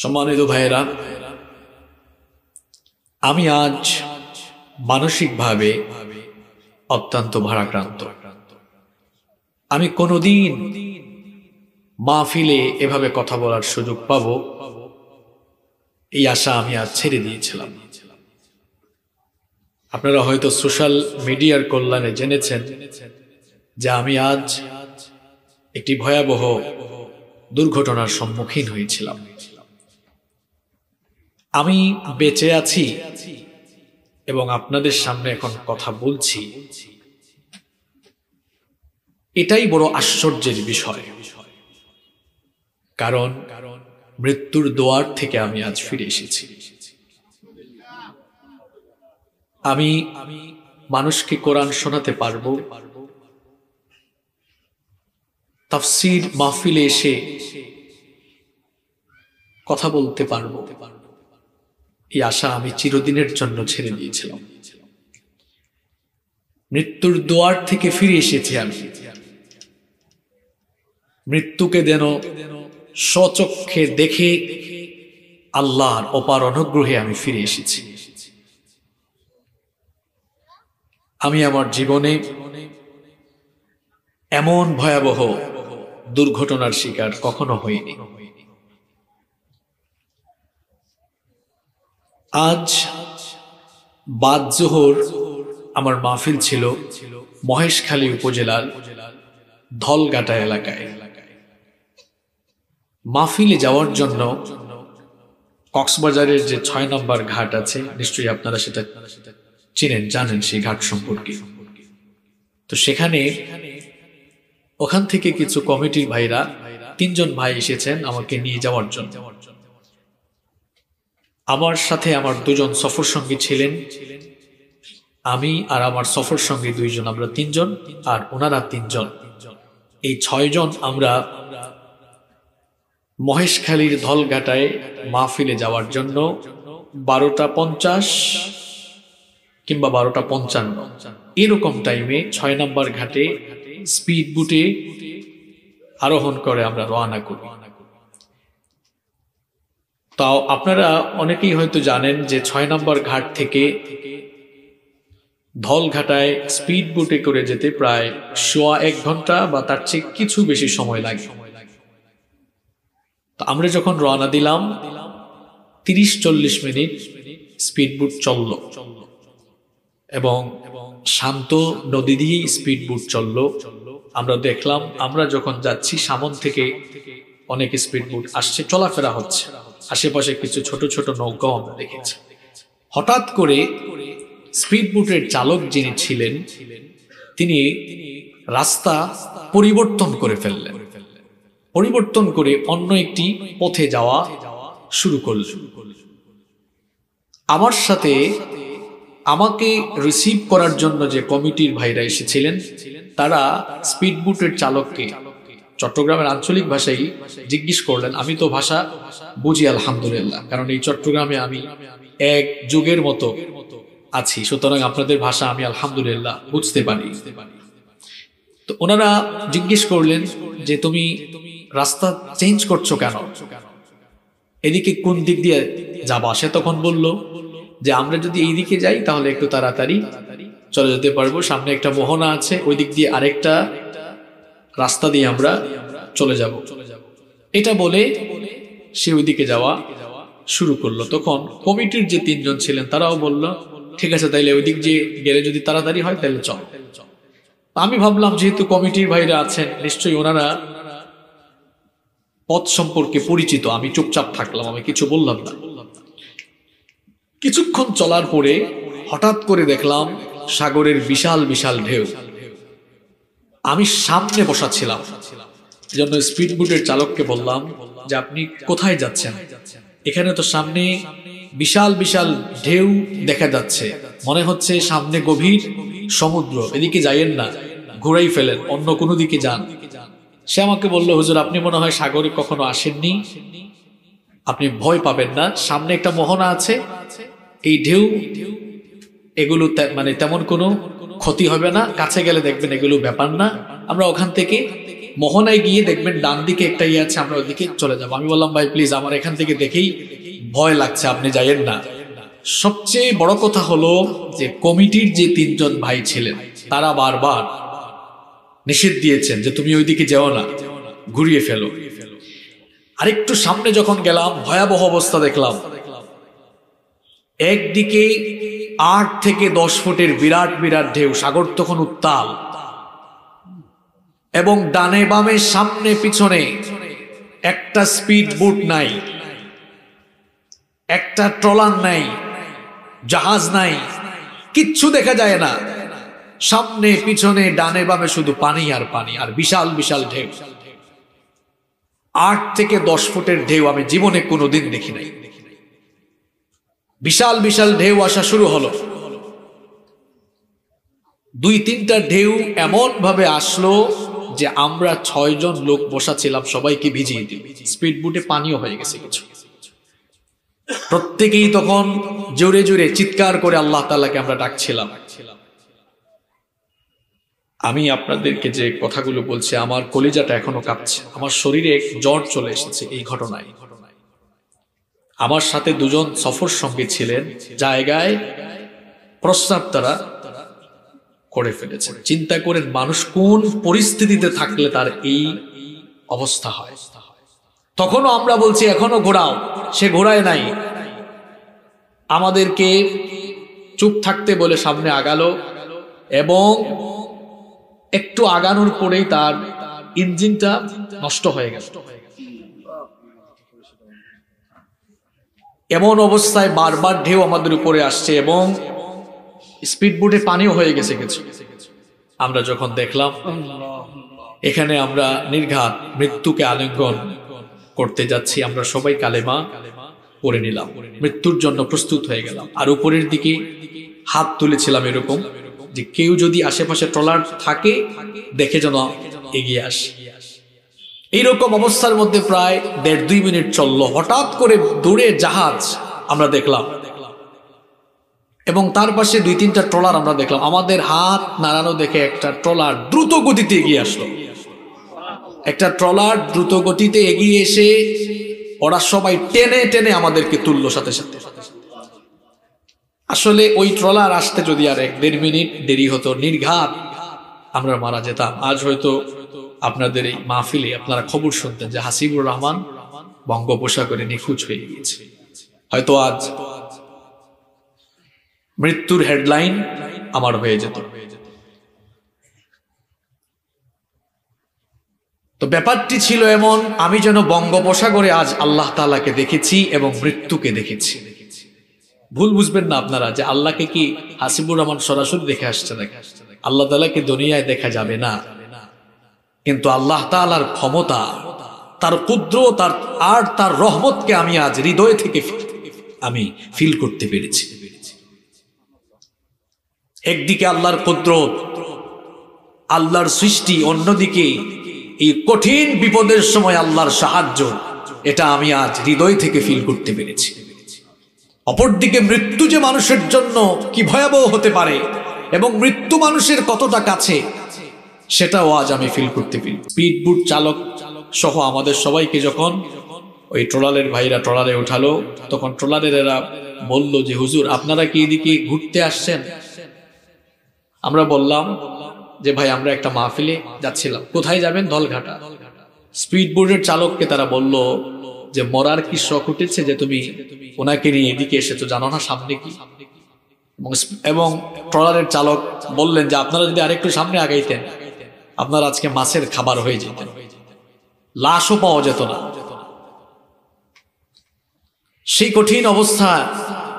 সম্মানিত ভাইয়েরা, আমি আজ মানসিকভাবে অত্যন্ত ভারাক্রান্ত। আমি কোনোদিন মাহফিলে এভাবে কথা বলার সুযোগ পাব এই আশা আমি আজ ছেড়ে দিয়েছিলাম। আপনারা হয়তো সোশ্যাল মিডিয়ার কল্যাণে জেনেছেন যে আমি আজ একটি ভয়াবহ দুর্ঘটনার সম্মুখীন হয়েছিলাম। আমি বেঁচে আছি এবং আপনাদের সামনে এখন কথা বলছি, এটাই বড় আশ্চর্যের বিষয়। কারণ মৃত্যুর দুয়ার থেকে আমি আজ ফিরে এসেছি। আমি মানুষকে কোরআন শোনাতে পারবো, তাফসীর মাহফিলে এসে কথা বলতে পারবো, এই আশা আমি চিরদিনের জন্য ছেড়ে দিয়েছিলাম। মৃত্যুর দুয়ার থেকে ফিরে এসেছি আমি। মৃত্যুকে যেন স্বচক্ষে দেখে আল্লাহর অপার অনুগ্রহে আমি ফিরে এসেছি। আমি আমার জীবনে এমন ভয়াবহ দুর্ঘটনার শিকার কখনো হইনি। আজ বাদ জোহর আমার মাহফিল ছিল মহেশখালী উপজেলার ধলগাটা এলাকায়। মাহফিলে যাওয়ার জন্য কক্সবাজারের যে ৬ নম্বর ঘাট আছে, নিশ্চয়ই আপনারা সেটা চিনেন, জানেন সেই ঘাট সম্পর্কে। তো সেখানে ওখান থেকে কিছু কমিটির ভাইরা ৩ জন ভাই এসেছেন আমাকে নিয়ে যাওয়ার জন্য। আমার সাথে আমার ২ জন সফর সঙ্গী ছিলেন, আমি আর আমার সফর সঙ্গী ২ জন, আমরা ৩ জন, আর ওনারা ৩ জন। এই ৬ জন আমরা মহেশখালীর ধলঘাটায় মাহফিলে যাওয়ার জন্য ১২টা ৫০ কিংবা ১২টা ৫৫ এরকম টাইমে ৬ নম্বর ঘাটে স্পিড বুটে আরোহণ করে আমরা রওনা করি। তাও আপনারা অনেকেই হয়তো জানেন যে ৬ নম্বর ঘাট থেকে ধলঘাটায় স্পিড বোটে করে যেতে প্রায় ১.৫ ঘন্টা বা তার চেয়ে কিছু বেশি সময় লাগে। তো আমরা যখন রওনা দিলাম ৩০-৪০ মিনিট স্পিড বোট চলল এবং শান্ত নদী দিয়েই স্পিড বোট চলল। আমরা দেখলাম আমরা যখন যাচ্ছি সামন থেকে অনেক স্পিড বোট আসছে, চলাফেরা হচ্ছে, আশেপাশে কিছু ছোট ছোট নৌকাও আমরা দেখেছি। হঠাৎ করে স্পিড বোটের চালক যিনি ছিলেন তিনি রাস্তা পরিবর্তন করে ফেললেন, পরিবর্তন করে অন্য একটি পথে যাওয়া শুরু করলেন। আমার সাথে আমাকে রিসিভ করার জন্য যে কমিটির ভাইরা এসেছিলেন তারা স্পিড বোটের চালককে চট্টগ্রামের আঞ্চলিক ভাষায় জিজ্ঞেস করলেন। আমি তো ভাষা বুঝি আলহামদুলিল্লাহ, কারণ এই চট্টগ্রামে আমি এক যুগের মতো আছি, সুতরাং আপনাদের ভাষা আমি আলহামদুলিল্লাহ বুঝতে পারি। তো ওনারা জিজ্ঞেস করলেন যে তুমি রাস্তা চেঞ্জ করছো কেন, এদিকে কোন দিক দিয়ে যাবা? সে তখন বলল যে আমরা যদি এই দিকে যাই তাহলে একটু তাড়াতাড়ি চলে যেতে পারবো, সামনে একটা মোহনা আছে, ওই দিক দিয়ে আরেকটা রাস্তা দিয়ে আমরা চলে যাব। এটা বলে সে ওইদিকে যাওয়া শুরু করলো। তখন কমিটির যে ৩ জন ছিলেন তারাও বলল ঠিক আছে, তাইলে ওই দিক যে গেলে যদি তাড়াতাড়ি হয় তাহলে চল। আমি ভাবলাম যেহেতু কমিটির ভাইরা আছেন নিশ্চয়ই ওনারা পথ সম্পর্কে পরিচিত, আমি চুপচাপ থাকলাম, আমি কিছু বললাম না। কিছুক্ষণ চলার পরে হঠাৎ করে দেখলাম সাগরের বিশাল বিশাল ঢেউ। আমি সামনে বসা ছিলাম, এজন্য স্পিড বোটের চালককে বললাম যে আপনি কোথায় যাচ্ছেন? এখানে তো সামনে বিশাল বিশাল ঢেউ দেখা যাচ্ছে, মনে হচ্ছে সামনে গভীর সমুদ্র, এদিকে যাইয়েন না, ঘুরাই ফেলেন, অন্য কোনো দিকে যান। সে আমাকে বলল হুজুর আপনি মনে হয় সাগরে কখনো আসেননি, আপনি ভয় পাবেন না, সামনে একটা মোহনা আছে, এই ঢেউ এগুলো মানে তেমন কোনো ক্ষতি হবে না, কাছে গেলে দেখবেন এগুলো ব্যাপার না, আমরা ওখান থেকে মোহনায় গিয়ে দেখবেন ডান দিকে একটা ইয়ে আছে, আমরা ওইদিকে চলে যাবো। আমি বললাম ভাই প্লিজ আমার এখান থেকে দেখেই ভয় লাগছে, আপনি যাইয়েন না। সবচেয়ে বড় কথা হলো যে কমিটির যে 3 জন ভাই ছিলেন তারা বারবার নিষেধ দিয়েছেন যে তুমি ওইদিকে যেও না, ঘুরিয়ে ফেলো। আরেকটু সামনে যখন গেলাম ভয়াবহ অবস্থা দেখলাম। একদিকে 8 থেকে 10 ফুটের বিরাট বিরাট ঢেউ, সাগর তখন উত্তাল, এবং ডানে বামে সামনে পিছনে একটা স্পিড বোট নাই, একটা ট্রলার নাই, জাহাজ নাই, কিচ্ছু দেখা যায় না। সামনে পিছনে ডানে বামে শুধু পানি আর পানি, আর বিশাল বিশাল ঢেউ। 8 থেকে 10 ফুটের ঢেউ আমি জীবনে কোনোদিন দেখি নাই। বিশাল বিশাল ঢেউ আসা শুরু হলো। 2-3টা ঢেউ এমন ভাবে আসলো যে আমরা 6 জন লোক বসা ছিলাম, সবাইকে ভিজিয়ে দিল। স্পিড বোটে পানিও হয়ে গেছে কিছু। প্রত্যেকেই তখন জোরে জোরে চিৎকার করে আল্লাহ তাআলাকে আমরা ডাকছিলাম। আমি আপনাদেরকে যে কথাগুলো বলছি আমার কলিজাটা এখনো কাঁপছে, আমার শরীরে জ্বর চলে এসেছে এই ঘটনায়। আমার সাথে 2 জন সফর সঙ্গী ছিলেন, জায়গায় প্রস্রাব তারা করে ফেলেছেন। চিন্তা করেন মানুষ কোন পরিস্থিতিতে থাকলে তার এই অবস্থা হয়। তখনও আমরা বলছি এখনো ঘোরাও, সে ঘোরায় নাই। আমাদেরকে চুপ থাকতে বলে সামনে আগালো, এবং একটু আগানোর পরেই তার ইঞ্জিনটা নষ্ট হয়ে গেল। এমন অবস্থায় বারবার ঢেউ আমাদের উপরে আসছে এবং স্পিড বোটে পানিও হয়ে গেছে কিছু। আমরা যখন দেখলাম এখানে আমরা নির্ঘাত মৃত্যুকে আলিঙ্গন করতে যাচ্ছি, আমরা সবাই কালেমা পড়ে নিলাম, মৃত্যুর জন্য প্রস্তুত হয়ে গেলাম। আর উপরের দিকে হাত তুলেছিলাম এরকম যে কেউ যদি আশেপাশে ট্রলার থাকে দেখে যেন এগিয়ে আসে। এইরকম অবস্থার মধ্যে প্রায় 1.5-2 মিনিট চললো। হঠাৎ করে দূরে জাহাজ আমরা দেখলাম, এবং তার পাশে 2-3টা ট্রলার আমরা দেখলাম। আমাদের হাত নাড়ানো দেখে একটা ট্রলার দ্রুত গতিতে এগিয়ে আসলো। একটা ট্রলার দ্রুত গতিতে এগিয়ে এসে ওরা সবাই টেনে টেনে আমাদেরকে তুললো সাথে সাথে। আসলে ওই ট্রলার আসতে যদি আর 1-1.5 মিনিট দেরি হতো, নির্ঘাত আমরা মারা যেতাম। আজ হয়তো আপনাদের এই মাহফিলে আপনারা খবর শুনতেন যে হাসিবুর রহমান বঙ্গোপসাগরে নিখোঁজ হয়ে গিয়েছে। হয়তো আজ মৃত্যুর হেডলাইন আমার হয়ে যেত। তো ব্যাপারটি ছিল এমন, আমি যেন বঙ্গোপসাগরে আজ আল্লাহ তাআলাকে দেখেছি এবং মৃত্যুকে দেখেছি। ভুল বুঝবেন না আপনারা যে আল্লাহকে কি হাসিবুর রহমান সরাসরি দেখে আসছে নাকি? আল্লাহ তাআলাকে দুনিয়ায় দেখা যাবে না, কিন্তু আল্লাহ তাআলার ক্ষমতা, তার কুদরত আর তার রহমতকে আমি আজ হৃদয় থেকে আমি ফিল করতে পেরেছি। একদিকে আল্লাহর কুদরত, আল্লাহর সৃষ্টি, অন্যদিকে এই কঠিন বিপদের সময় আল্লাহর সাহায্য, এটা আমি আজ হৃদয় থেকে ফিল করতে পেরেছি। অপরদিকে মৃত্যু যে মানুষের জন্য কি ভয়াবহ হতে পারে এবং মৃত্যু মানুষের কতটা কাছে, সেটাও আজ আমি ফিল করতে পারি। স্পিড বোট চালক সহ আমাদের সবাইকে যখন ওই ট্রলারের ভাইরা ট্রলারে উঠালো, তখন ট্রলারের এরা বলল যে হুজুর আপনারা কি এদিকে ঘুরতে আসছেন? আমরা বললাম যে ভাই আমরা একটা মাহফিলে যাচ্ছিলাম। কোথায় যাবেন? ধলঘাটা। স্পিড বোটের চালককে তারা বলল যে মরার কি শখ উঠেছে যে তুমি ওনাকে নিয়ে এদিকে এসেছো, জানো না সামনে কি? এবং ট্রলারের চালক বললেন যে আপনারা যদি আরেকটু সামনে আগাইতেন আপনার আজকে মাছের খাবার হয়ে যেতেন, লাশও পাওয়া যেত না। সেই কঠিন অবস্থা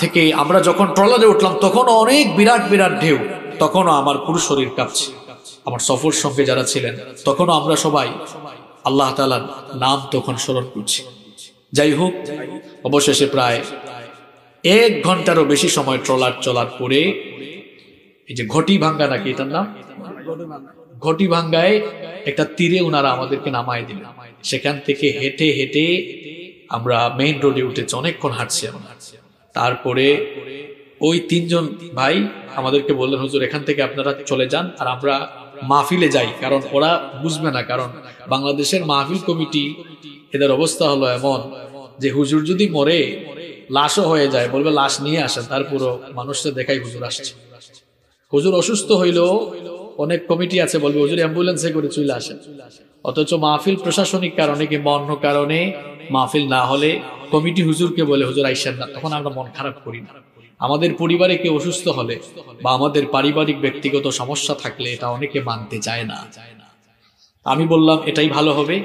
থেকে আমরা যখন ট্রলারে উঠলাম তখন অনেক বিরাট বিরাট ঢেউ, তখনও আমার পুরো শরীর কাঁপছে। আমার সফর সঙ্গে যারা ছিলেন তখনও আমরা সবাই আল্লাহ তাআলার নাম তখন স্মরণ করছি। যাই হোক, অবশেষে প্রায় 1 ঘন্টারও বেশি সময় ট্রলার চলার পরে এই যে ঘটি ভাঙ্গা, নাকি এটার নাম ঘটি ভাঙ্গায় একটা তীরে ওনারা আমাদেরকে নামায় দিলেন। সেখান থেকে হেঁটে হেঁটে আমরা মেইন রোডে উঠেছি, অনেকক্ষণ হাঁটছি। তারপরে ওই 3 জন ভাই আমাদেরকে বললেন হুজুর এখান থেকে আপনারা চলে যান, আর আমরা মাহফিলে যাই, কারণ ওরা বুঝবে না। কারণ বাংলাদেশের মাহফিল কমিটি এদের অবস্থা হলো এমন যে হুজুর যদি মরে লাশও হয়ে যায়, বলবে লাশ নিয়ে আসেন, তার পুরো মানুষটা দেখাই হুজুর আসছে। হুজুর অসুস্থ হইলেও অনেক কমিটি আছে বলবে হুজুর অ্যাম্বুলেন্সে করে চলে আসেন। অথচ মাহফিল প্রশাসনিক কারণে কিংবা অন্য কারণে মাহফিল না হলে কমিটি হুজুরকে বলে হুজুর আইসেন না, তখন আমরা মন খারাপ করি না। আমাদের পরিবারে কেউ অসুস্থ হলে বা আমাদের পারিবারিক ব্যক্তিগত সমস্যা থাকলে এটা অনেকে মানতে চায় না। আমি বললাম এটাই ভালো হবে,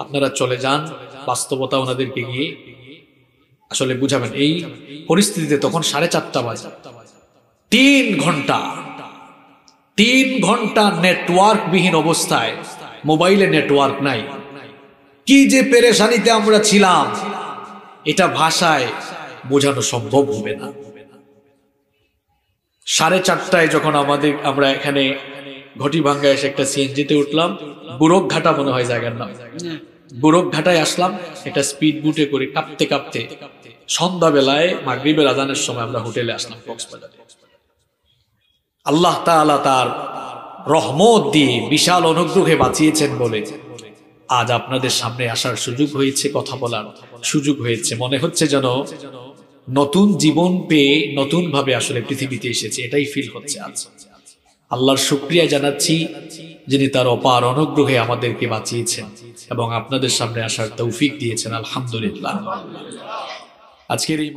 আপনারা চলে যান, বাস্তবতা ওনাদেরকে গিয়ে আসলে বুঝাবেন। এই পরিস্থিতিতে তখন 4:30 বাজে, 3 ঘন্টা নেটওয়ার্কবিহীন অবস্থায়, মোবাইলে নেটওয়ার্ক নাই, কি যে পেরেশানিতে আমরা ছিলাম এটা ভাষায় বোঝানো সম্ভব হবে না। 4:30টায় যখন আমরা এখানে ঘটিভাঙ্গা এসে একটা সিএনজিতে উঠলাম, বুরকঘাটা মনে হয় জায়গার নাম, বুরকঘাটায় আসলাম একটা স্পিড বুটে করে কাঁপতে কাঁপতে। সন্ধ্যাবেলায় মাগরিবের আজানের সময় আমরা হোটেলে আসলাম কক্সবাজারে। আল্লাহ তাআলা তার রহমত দিয়ে বিশাল অনুগ্রহে বাঁচিয়েছেন বলে আজ আপনাদের সামনে আসার সুযোগ হয়েছে, কথা বলার সুযোগ হয়েছে। মনে হচ্ছে যেন নতুন জীবন পেয়ে নতুন ভাবে আসলে পৃথিবীতে এসেছে, এটাই ফিল হচ্ছে আজ। আল্লাহর শুকরিয়া জানাচ্ছি যিনি তার অপার অনুগ্রহে আমাদেরকে বাঁচিয়েছেন এবং আপনাদের সামনে আসার তৌফিক দিয়েছেন। আলহামদুলিল্লাহ। আজকের এই